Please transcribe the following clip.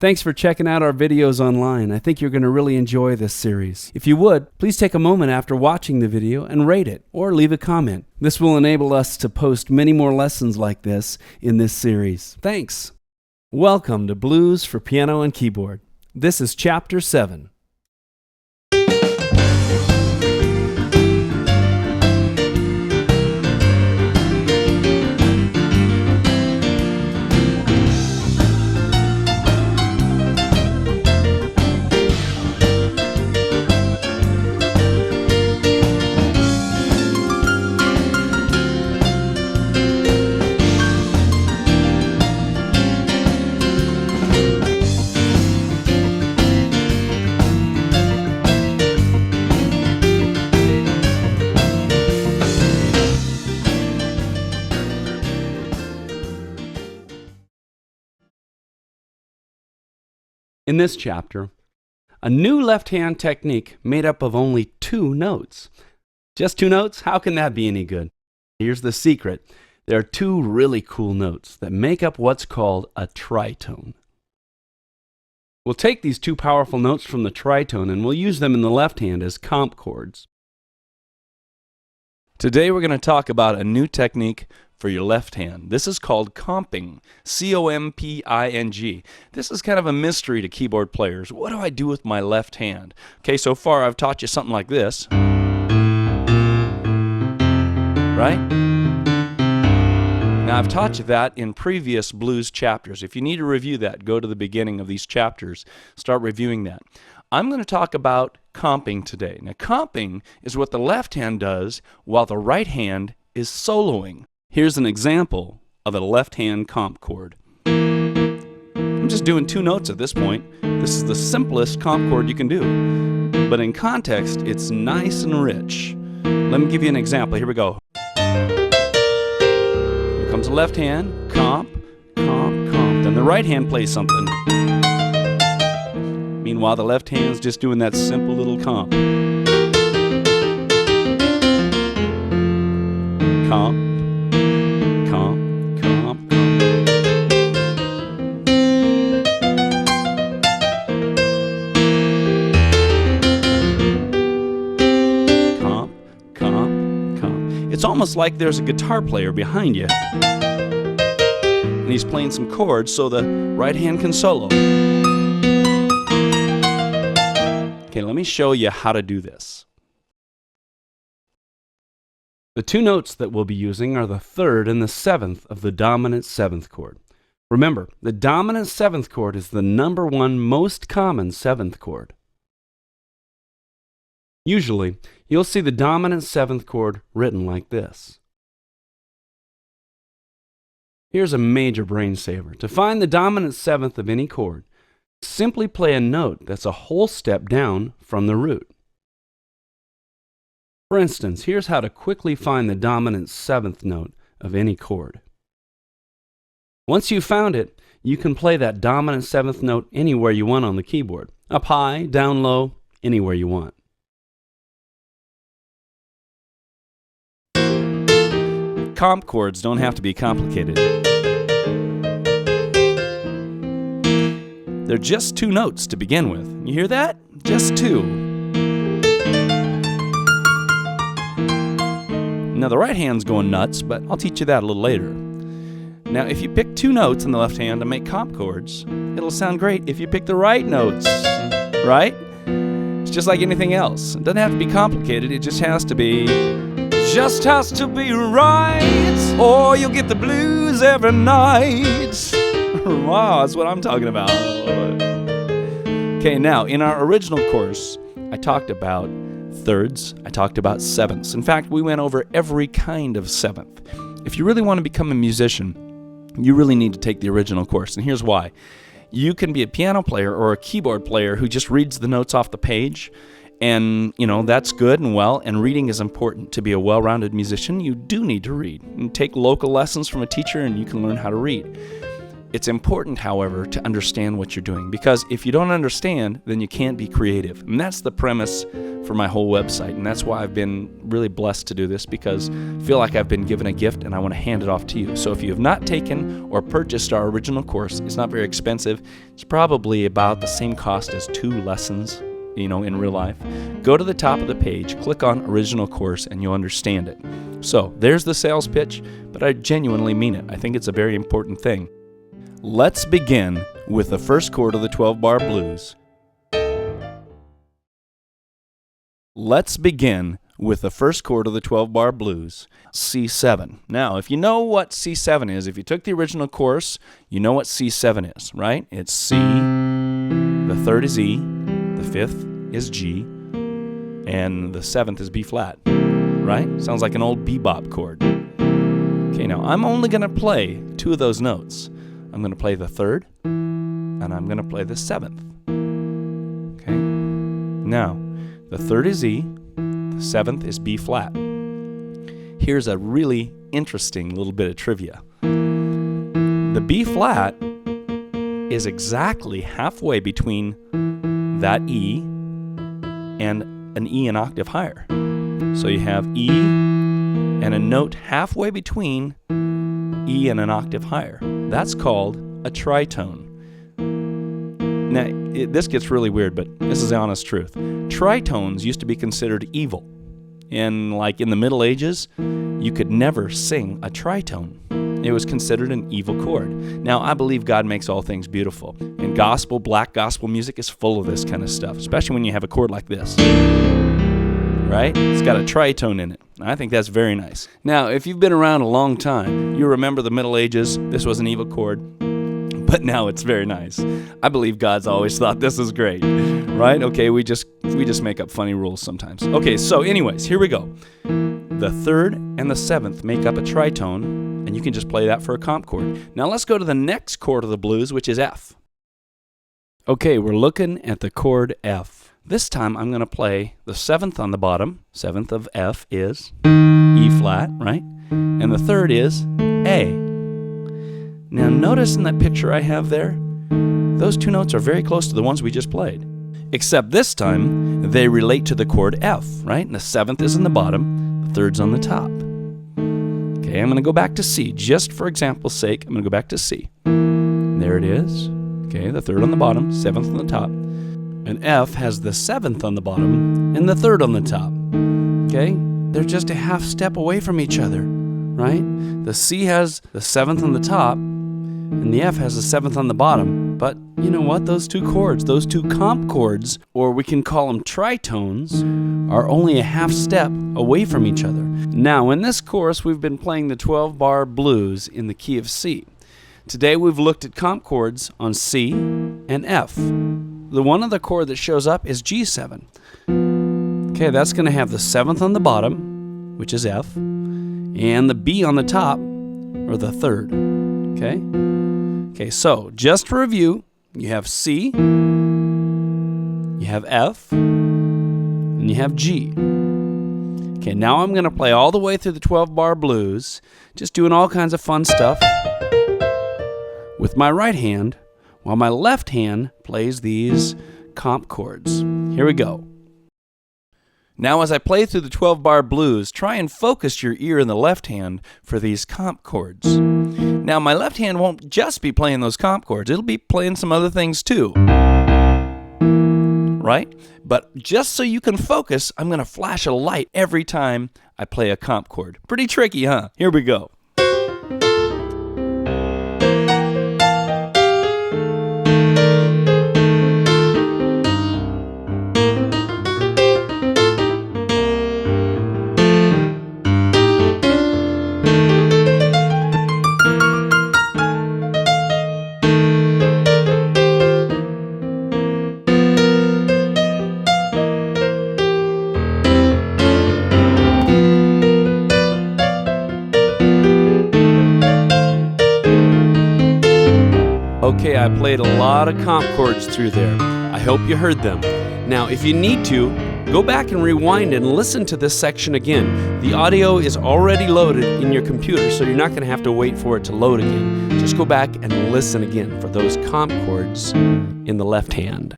Thanks for checking out our videos online. I think you're going to really enjoy this series. If you would, please take a moment after watching the video and rate it or leave a comment. This will enable us to post many more lessons like this in this series. Thanks. Welcome to Blues for Piano and Keyboard. This is Chapter 7. In this chapter, a new left-hand technique made up of only 2 notes. Just 2 notes? How can that be any good? Here's the secret. There are 2 really cool notes that make up what's called a tritone. We'll take these 2 powerful notes from the tritone and we'll use them in the left hand as comp chords. Today we're going to talk about a new technique for your left hand. This is called comping, C-O-M-P-I-G. This is kind of a mystery to keyboard players. What do I do with my left hand? Okay, so far I've taught you something like this. Right? Now I've taught you that in previous blues chapters. If you need to review that, go to the beginning of these chapters. Start reviewing that. I'm going to talk about comping today. Now comping is what the left hand does while the right hand is soloing. Here's an example of a left-hand comp chord. I'm just doing 2 notes at this point. This is the simplest comp chord you can do. But in context, it's nice and rich. Let me give you an example. Here we go. Here comes the left hand, comp, comp, comp. Then the right hand plays something. Meanwhile, the left hand's just doing that simple little comp. Comp. It's almost like there's a guitar player behind you and he's playing some chords so the right hand can solo. Okay, let me show you how to do this. The 2 notes that we'll be using are the 3rd and the 7th of the dominant 7th chord. Remember, the dominant 7th chord is the number 1 most common 7th chord. Usually, you'll see the dominant 7th chord written like this. Here's a major brain saver. To find the dominant 7th of any chord, simply play a note that's a whole step down from the root. For instance, here's how to quickly find the dominant 7th note of any chord. Once you've found it, you can play that dominant 7th note anywhere you want on the keyboard. Up high, down low, anywhere you want. Comp chords don't have to be complicated. They're just 2 notes to begin with. You hear that? Just 2. Now the right hand's going nuts, but I'll teach you that a little later. Now if you pick 2 notes in the left hand to make comp chords, it'll sound great if you pick the right notes, right? It's just like anything else. It doesn't have to be complicated, it just has to be right, or you'll get the blues every night. Wow, that's what I'm talking about. Okay, now, in our original course, I talked about 3rds, I talked about 7ths. In fact, we went over every kind of 7th. If you really want to become a musician, you really need to take the original course, and here's why. You can be a piano player or a keyboard player who just reads the notes off the page, and, that's good and well, and reading is important. To be a well-rounded musician, you do need to read. And take local lessons from a teacher, and you can learn how to read. It's important, however, to understand what you're doing, because if you don't understand, then you can't be creative. And that's the premise for my whole website, and that's why I've been really blessed to do this, because I feel like I've been given a gift and I want to hand it off to you. So if you have not taken or purchased our original course, it's not very expensive. It's probably about the same cost as 2 lessons, in real life. Go to the top of the page, click on Original Course, and you'll understand it. So there's the sales pitch, but I genuinely mean it. I think it's a very important thing. Let's begin with the first chord of the 12-bar blues. Let's begin with the first chord of the 12-bar blues, C7. Now, if you know what C7 is, if you took the original course, you know what C7 is, right? It's C, the 3rd is E, the 5th is G, and the 7th is B flat, right? Sounds like an old bebop chord. Okay, now I'm only going to play 2 of those notes. I'm going to play the 3rd, and I'm going to play the 7th. Okay? Now, the 3rd is E, the 7th is B flat. Here's a really interesting little bit of trivia. The B flat is exactly halfway between that E and an E an octave higher. So you have E and a note halfway between E and an octave higher. That's called a tritone. Now, this gets really weird, but this is the honest truth. Tritones used to be considered evil. And like in the Middle Ages, you could never sing a tritone. It was considered an evil chord. Now, I believe God makes all things beautiful. And black gospel music is full of this kind of stuff, especially when you have a chord like this. Right? It's got a tritone in it. I think that's very nice. Now, if you've been around a long time, you remember the Middle Ages. This was an evil chord, but now it's very nice. I believe God's always thought this is great, right? Okay, we just make up funny rules sometimes. Okay, so anyways, here we go. The 3rd and the 7th make up a tritone, and you can just play that for a comp chord. Now let's go to the next chord of the blues, which is F. Okay, we're looking at the chord F. This time I'm going to play the 7th on the bottom. 7th of F is E flat, right? And the 3rd is A. Now notice in that picture I have there, those 2 notes are very close to the ones we just played. Except this time, they relate to the chord F, right? And the 7th is in the bottom, the 3rd's on the top. Okay, I'm going to go back to C. Just for example's sake, I'm going to go back to C. There it is. Okay, the 3rd on the bottom, 7th on the top. And F has the 7th on the bottom and the 3rd on the top. Okay? They're just a half step away from each other, right? The C has the 7th on the top and the F has the 7th on the bottom. But you know what? Those 2 chords, those 2 comp chords, or we can call them tritones, are only a half step away from each other. Now, in this course, we've been playing the 12-bar blues in the key of C. Today, we've looked at comp chords on C and F. The one other chord that shows up is G7. Okay, that's going to have the 7th on the bottom, which is F, and the B on the top, or the 3rd. Okay? Okay, so just to review, you have C, you have F, and you have G. Okay, now I'm going to play all the way through the 12-bar blues, just doing all kinds of fun stuff with my right hand, while my left hand plays these comp chords. Here we go. Now as I play through the 12-bar blues, try and focus your ear in the left hand for these comp chords. Now my left hand won't just be playing those comp chords, it'll be playing some other things too. Right? But just so you can focus, I'm going to flash a light every time I play a comp chord. Pretty tricky, huh? Here we go. Okay, I played a lot of comp chords through there. I hope you heard them. Now, if you need to, Go back and rewind and listen to this section again. The audio is already loaded in your computer, so you're not going to have to wait for it to load again. Just go back and listen again for those comp chords in the left hand.